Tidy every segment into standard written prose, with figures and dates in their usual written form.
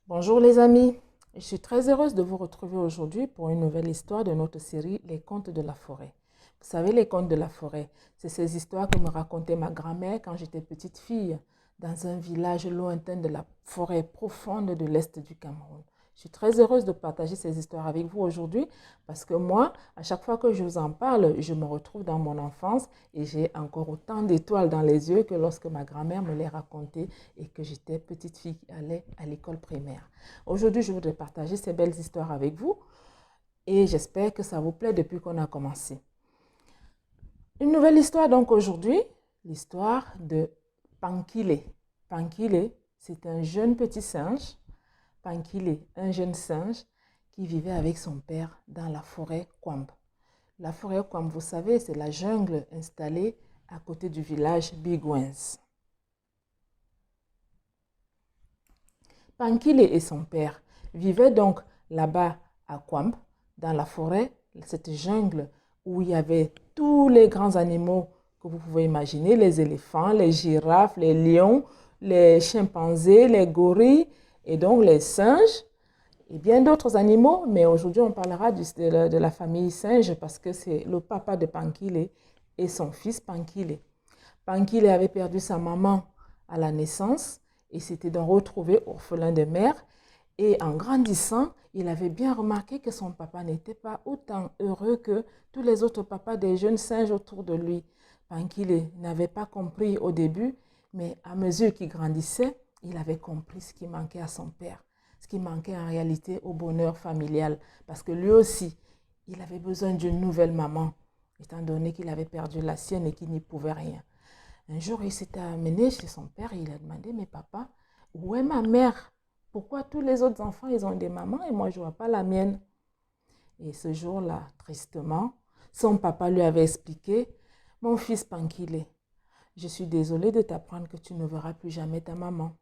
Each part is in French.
Bonjour les amis, je suis très heureuse de vous retrouver aujourd'hui pour une nouvelle histoire de notre série Les Contes de la forêt. Vous savez, les contes de la forêt, c'est ces histoires que me racontait ma grand-mère quand j'étais petite fille dans un village lointain de la forêt profonde de l'Est du Cameroun. Je suis très heureuse de partager ces histoires avec vous aujourd'hui parce que moi, à chaque fois que je vous en parle, je me retrouve dans mon enfance et j'ai encore autant d'étoiles dans les yeux que lorsque ma grand-mère me les racontait et que j'étais petite fille qui allait à l'école primaire. Aujourd'hui, je voudrais partager ces belles histoires avec vous et j'espère que ça vous plaît depuis qu'on a commencé. Une nouvelle histoire donc aujourd'hui, l'histoire de Pankile. Pankile, c'est un jeune petit singe. Pankile, un jeune singe qui vivait avec son père dans la forêt Kwamb. La forêt Kwamb, vous savez, c'est la jungle installée à côté du village Bigwens. Pankile et son père vivaient donc là-bas à Kwamb, dans la forêt, cette jungle où il y avait tous les grands animaux que vous pouvez imaginer, les éléphants, les girafes, les lions, les chimpanzés, les gorilles et donc les singes et bien d'autres animaux. Mais aujourd'hui, on parlera de la famille singe parce que c'est le papa de Pankile et son fils Pankile. Pankile avait perdu sa maman à la naissance et s'était donc retrouvé orphelin de mère. Et en grandissant, il avait bien remarqué que son papa n'était pas autant heureux que tous les autres papas des jeunes singes autour de lui. Pankile n'avait pas compris au début, mais à mesure qu'il grandissait, il avait compris ce qui manquait à son père, ce qui manquait en réalité au bonheur familial, parce que lui aussi, il avait besoin d'une nouvelle maman, étant donné qu'il avait perdu la sienne et qu'il n'y pouvait rien. Un jour, il s'était amené chez son père et il a demandé, mais papa, où est ma mère? Pourquoi tous les autres enfants, ils ont des mamans et moi, je ne vois pas la mienne? Et ce jour-là, tristement, son papa lui avait expliqué, mon fils Pankile, je suis désolée de t'apprendre que tu ne verras plus jamais ta maman.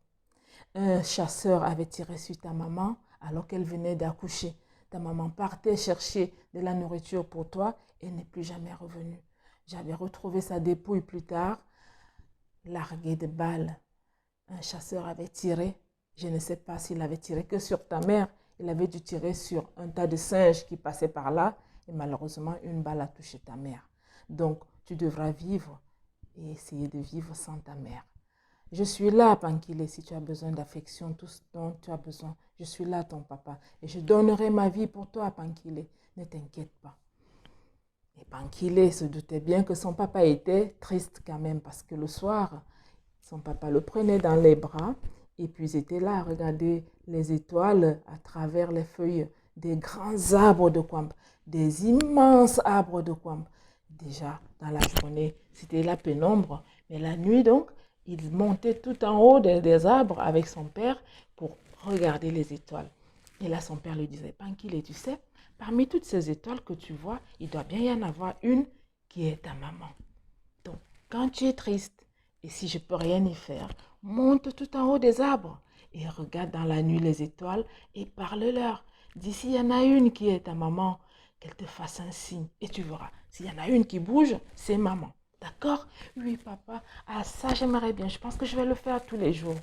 Un chasseur avait tiré sur ta maman alors qu'elle venait d'accoucher. Ta maman partait chercher de la nourriture pour toi et n'est plus jamais revenue. J'avais retrouvé sa dépouille plus tard, larguée de balles. Un chasseur avait tiré, je ne sais pas s'il avait tiré que sur ta mère, il avait dû tirer sur un tas de singes qui passaient par là et malheureusement une balle a touché ta mère. Donc tu devras vivre et essayer de vivre sans ta mère. Je suis là, Pankile, si tu as besoin d'affection, tout ce dont tu as besoin. Je suis là, ton papa, et je donnerai ma vie pour toi, Pankile. Ne t'inquiète pas. Et Pankile se doutait bien que son papa était triste quand même, parce que le soir, son papa le prenait dans les bras, et puis il était là à regarder les étoiles à travers les feuilles des grands arbres de Kwamb, des immenses arbres de Kwamb. Déjà, dans la journée, c'était la pénombre, mais la nuit donc, il montait tout en haut des arbres avec son père pour regarder les étoiles. Et là, son père lui disait, Pankile, tu sais, parmi toutes ces étoiles que tu vois, il doit bien y en avoir une qui est ta maman. Donc, quand tu es triste, et si je peux rien y faire, monte tout en haut des arbres et regarde dans la nuit les étoiles et parle-leur. Dis s'il y en a une qui est ta maman, qu'elle te fasse un signe et tu verras. S'il y en a une qui bouge, c'est maman. D'accord? Oui, papa. Ah, ça, j'aimerais bien. Je pense que je vais le faire tous les jours.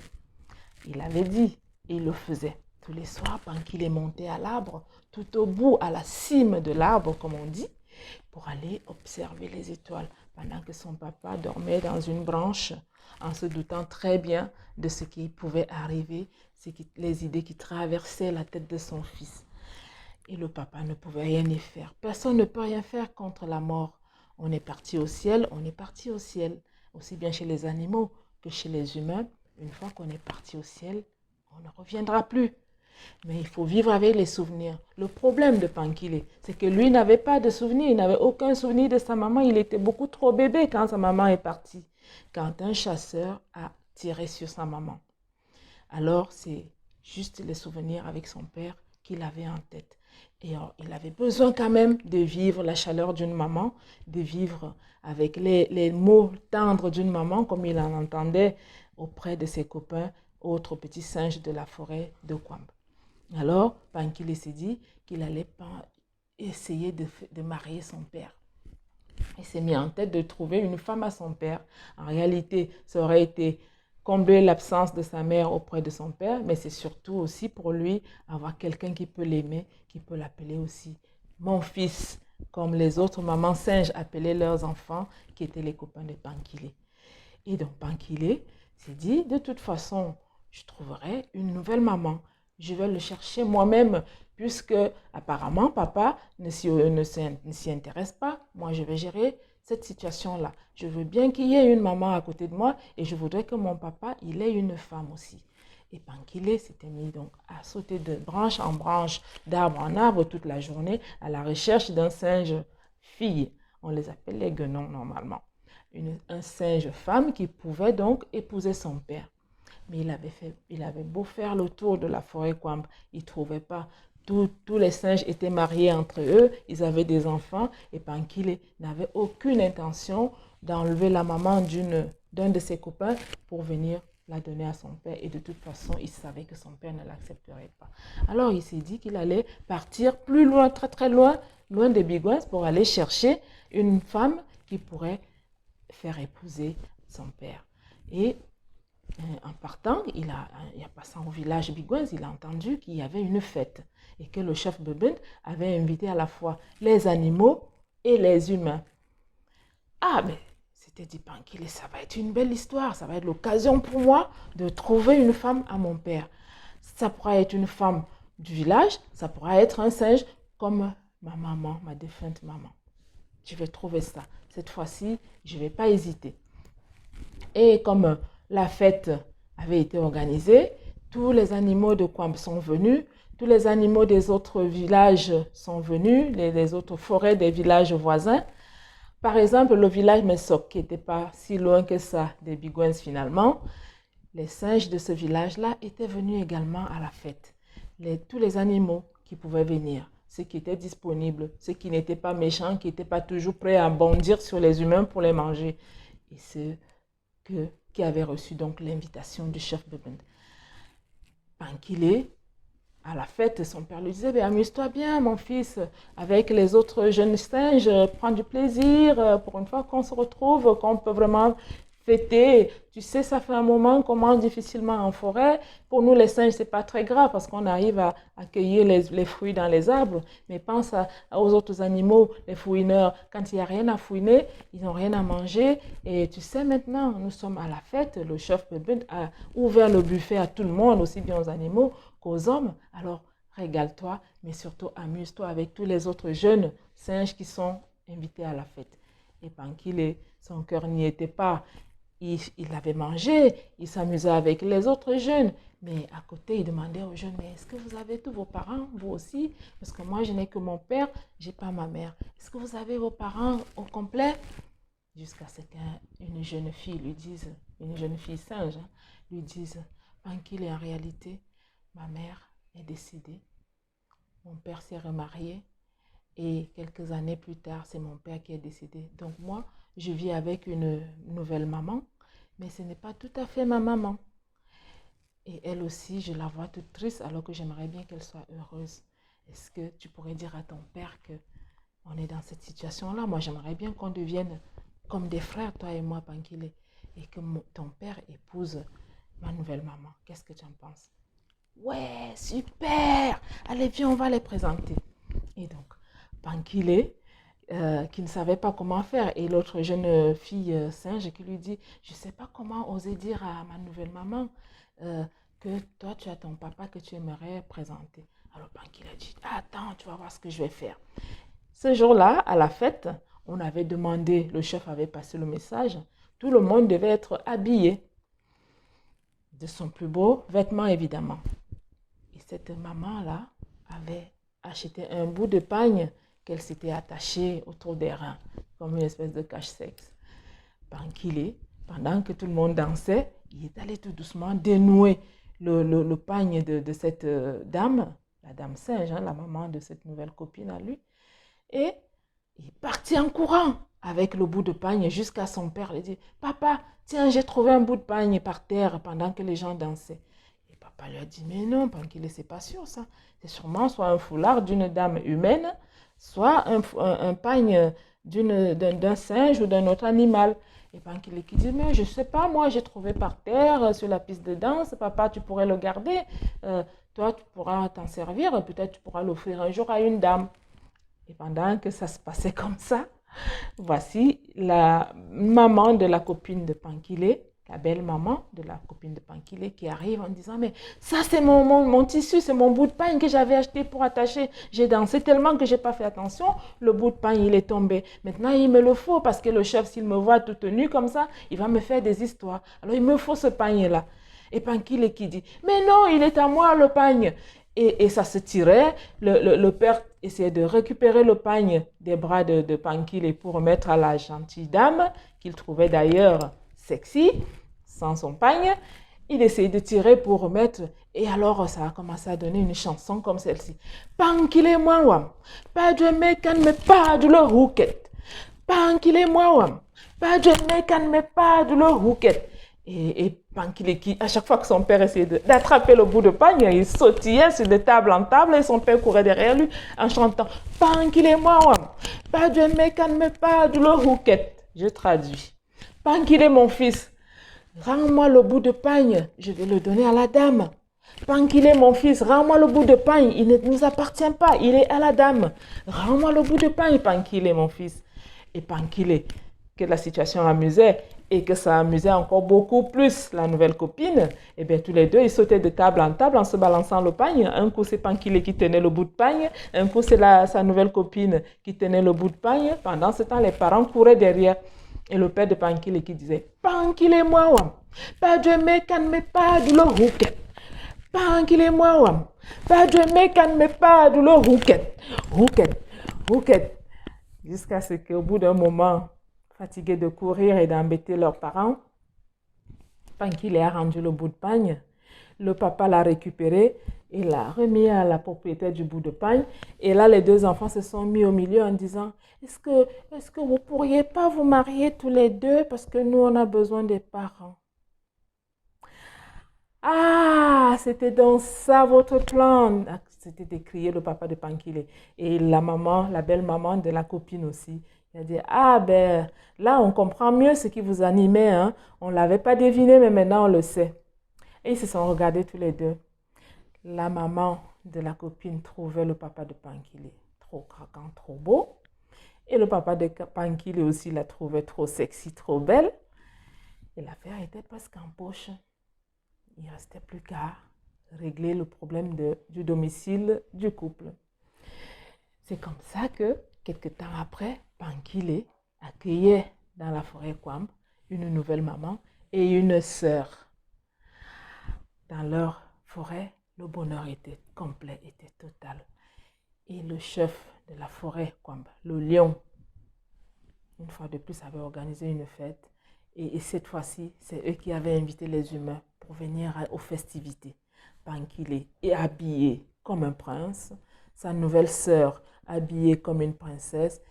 Il avait dit et il le faisait. Tous les soirs, pendant qu'il est monté à l'arbre, tout au bout, à la cime de l'arbre, comme on dit, pour aller observer les étoiles, pendant que son papa dormait dans une branche, en se doutant très bien de ce qui pouvait arriver, les idées qui traversaient la tête de son fils. Et le papa ne pouvait rien y faire. Personne ne peut rien faire contre la mort. On est parti au ciel, on est parti au ciel. Aussi bien chez les animaux que chez les humains. Une fois qu'on est parti au ciel, on ne reviendra plus. Mais il faut vivre avec les souvenirs. Le problème de Pankile, c'est que lui n'avait pas de souvenirs. Il n'avait aucun souvenir de sa maman. Il était beaucoup trop bébé quand sa maman est partie. Quand un chasseur a tiré sur sa maman. Alors, c'est juste les souvenirs avec son père qu'il avait en tête. Et il avait besoin quand même de vivre la chaleur d'une maman, de vivre avec les mots tendres d'une maman, comme il en entendait auprès de ses copains, autres petits singes de la forêt de Kwamb. Alors, Pankile s'est dit qu'il allait essayer de marier son père. Il s'est mis en tête de trouver une femme à son père. En réalité, ça aurait été combler l'absence de sa mère auprès de son père, mais c'est surtout aussi pour lui avoir quelqu'un qui peut l'aimer, qui peut l'appeler aussi mon fils, comme les autres mamans singes appelaient leurs enfants, qui étaient les copains de Pankile. Et donc Pankile s'est dit, de toute façon, je trouverai une nouvelle maman. Je vais le chercher moi-même, puisque apparemment papa ne s'y intéresse pas. Moi, je vais gérer cette situation-là. Je veux bien qu'il y ait une maman à côté de moi et je voudrais que mon papa, il ait une femme aussi. Et Pankile s'était mis donc à sauter de branche en branche, d'arbre en arbre toute la journée à la recherche d'un singe fille. On les appelle les guenons normalement. Un singe femme qui pouvait donc épouser son père. Mais il avait beau faire le tour de la forêt Kwamb, il ne trouvait pas. Tous les singes étaient mariés entre eux, ils avaient des enfants et Pankile n'avait aucune intention d'enlever la maman d'un de ses copains pour venir la donner à son père. Et de toute façon, il savait que son père ne l'accepterait pas. Alors il s'est dit qu'il allait partir plus loin, très très loin, loin des Bigouins pour aller chercher une femme qui pourrait faire épouser son père. Et en partant, il a passé au village Bigouins, il a entendu qu'il y avait une fête et que le chef Bebend avait invité à la fois les animaux et les humains. Ah, mais c'était dit Pankile, ça va être une belle histoire, ça va être l'occasion pour moi de trouver une femme à mon père. Ça pourra être une femme du village, ça pourra être un singe comme ma maman, ma défunte maman. Je vais trouver ça. Cette fois-ci, je ne vais pas hésiter. Et comme la fête avait été organisée, tous les animaux de Kwamb sont venus, tous les animaux des autres villages sont venus, les autres forêts des villages voisins. Par exemple, le village Mesok, qui n'était pas si loin que ça des Bigouins finalement, les singes de ce village-là étaient venus également à la fête. Tous les animaux qui pouvaient venir, ceux qui étaient disponibles, ceux qui n'étaient pas méchants, qui n'étaient pas toujours prêts à bondir sur les humains pour les manger. Et ceux qui avaient reçu donc l'invitation du chef Bebend. Pankile, à la fête, son père lui disait, amuse-toi bien mon fils, avec les autres jeunes singes, prends du plaisir, pour une fois qu'on se retrouve, qu'on peut vraiment fêter. Tu sais, ça fait un moment qu'on mange difficilement en forêt. Pour nous, les singes, c'est pas très grave parce qu'on arrive à cueillir les fruits dans les arbres. Mais pense aux autres animaux, les fouineurs. Quand il n'y a rien à fouiner, ils n'ont rien à manger. Et tu sais, maintenant, nous sommes à la fête. Le chef Bebend a ouvert le buffet à tout le monde, aussi bien aux animaux qu'aux hommes. Alors, régale-toi, mais surtout amuse-toi avec tous les autres jeunes singes qui sont invités à la fête. Et Pankile, son cœur n'y était pas. Il avait mangé, il s'amusait avec les autres jeunes. Mais à côté, il demandait aux jeunes, mais est-ce que vous avez tous vos parents, vous aussi? Parce que moi, je n'ai que mon père, je n'ai pas ma mère. Est-ce que vous avez vos parents au complet? Jusqu'à ce qu'une jeune fille lui dise, une jeune fille singe, lui dise, Pankile, en réalité, ma mère est décédée. Mon père s'est remarié. Et quelques années plus tard, c'est mon père qui est décédé. Donc moi, je vis avec une nouvelle maman, mais ce n'est pas tout à fait ma maman. Et elle aussi, je la vois toute triste alors que j'aimerais bien qu'elle soit heureuse. Est-ce que tu pourrais dire à ton père qu'on est dans cette situation-là? Moi, j'aimerais bien qu'on devienne comme des frères, toi et moi, Pankile, et que ton père épouse ma nouvelle maman. Qu'est-ce que tu en penses? Ouais, super! Allez, viens, on va les présenter. Et donc, Pankile, qui ne savait pas comment faire. Et l'autre jeune fille singe qui lui dit, je ne sais pas comment oser dire à ma nouvelle maman que toi, tu as ton papa que tu aimerais présenter. Alors Pankile a dit, attends, tu vas voir ce que je vais faire. Ce jour-là, à la fête, on avait demandé, le chef avait passé le message, tout le monde devait être habillé de son plus beau vêtement, évidemment. Et cette maman-là avait acheté un bout de pagne qu'elle s'était attachée autour des reins, comme une espèce de cache-sexe. Pankile, pendant que tout le monde dansait, il est allé tout doucement dénouer le pagne de cette dame, la dame singe, la maman de cette nouvelle copine à lui, et il est parti en courant avec le bout de pagne jusqu'à son père. Il dit, papa, tiens, j'ai trouvé un bout de pagne par terre pendant que les gens dansaient. Et papa lui a dit, mais non, Pankile, c'est pas sûr ça. C'est sûrement soit un foulard d'une dame humaine, soit un pagne d'un singe ou d'un autre animal. Et Pankile qui dit, mais je ne sais pas, moi j'ai trouvé par terre sur la piste de danse, papa tu pourrais le garder, toi tu pourras t'en servir, peut-être tu pourras l'offrir un jour à une dame. Et pendant que ça se passait comme ça, voici la maman de la copine de Pankile, la belle maman de la copine de Pankile qui arrive en disant, mais ça c'est mon tissu, c'est mon bout de pain que j'avais acheté pour attacher. J'ai dansé tellement que je n'ai pas fait attention, le bout de pain il est tombé. Maintenant il me le faut parce que le chef s'il me voit tout nu comme ça, il va me faire des histoires. Alors il me faut ce pagne-là. Et Pankile qui dit, mais non, il est à moi le pagne. Et ça se tirait, le père essayait de récupérer le pagne des bras de Pankile pour remettre à la gentille dame, qu'il trouvait d'ailleurs sexy, sans son pagne. Il essayait de tirer pour remettre, et alors ça a commencé à donner une chanson comme celle-ci. Pankile moi wam, pas de mécan mais pas de le rouquette. Pankile moi wam, pas de mécan mais pas de le rouquette. Et Pankile, à chaque fois que son père essayait d'attraper le bout de pagne, il sautillait sur de table en table et son père courait derrière lui en chantant Pankile moi wam, pas de mécan mais pas de le rouquette. Je traduis. Pankile mon fils, rends-moi le bout de pagne, je vais le donner à la dame. Pankile mon fils, rends-moi le bout de pagne, il ne nous appartient pas, il est à la dame. Rends-moi le bout de pagne, Pankile mon fils. Et Pankile, que la situation amusait et que ça amusait encore beaucoup plus la nouvelle copine, et bien tous les deux, ils sautaient de table en table en se balançant le pagne. Un coup, c'est Pankile qui tenait le bout de pagne, un coup, c'est sa nouvelle copine qui tenait le bout de pagne. Pendant ce temps, les parents couraient derrière. Et le père de Pankile qui disait, Pankile moi wam, pas de mécan mais pas de le rouquette. Pankile moi wam, pas de mécan mais pas de le rouquette. Rouquette, rouquette. Jusqu'à ce qu'au bout d'un moment, fatigués de courir et d'embêter leurs parents, Pankile a rendu le bout de pagne. Le papa l'a récupéré et l'a remis à la propriétaire du bout de pagne. Et là, les deux enfants se sont mis au milieu en disant, est-ce que vous ne pourriez pas vous marier tous les deux parce que nous, on a besoin des parents. Ah, c'était donc ça votre plan. C'était décrié le papa de Pankile. Et la maman, la belle maman de la copine aussi. Elle a dit, ah ben là, on comprend mieux ce qui vous animait. Hein. On ne l'avait pas deviné, mais maintenant on le sait. Et ils se sont regardés tous les deux. La maman de la copine trouvait le papa de Pankile trop craquant, trop beau. Et le papa de Pankile aussi la trouvait trop sexy, trop belle. Et l'affaire était presque en poche. Il ne restait plus qu'à régler le problème du domicile du couple. C'est comme ça que, quelque temps après, Pankile accueillait dans la forêt Kwamb une nouvelle maman et une sœur. Dans leur forêt, le bonheur était complet, était total. Et le chef de la forêt Kwamb, le lion, une fois de plus, avait organisé une fête. Et cette fois-ci, c'est eux qui avaient invité les humains pour venir aux festivités. Pankile est habillé comme un prince, sa nouvelle sœur habillée comme une princesse,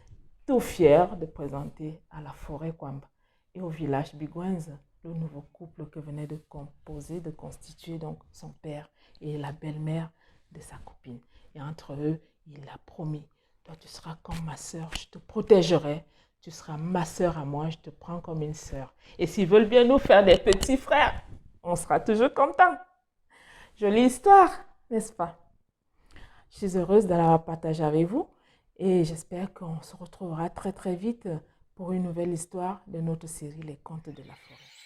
tout fier de présenter à la forêt Kwamb et au village Bigwenz le nouveau couple que venait de composer, de constituer donc son père et la belle-mère de sa copine. Et entre eux, il a promis, toi tu seras comme ma sœur, je te protégerai. Tu seras ma sœur à moi, je te prends comme une sœur. Et s'ils veulent bien nous faire des petits frères, on sera toujours contents. Jolie histoire, n'est-ce pas? Je suis heureuse de la partager avec vous et j'espère qu'on se retrouvera très très vite pour une nouvelle histoire de notre série Les Contes de la Forêt.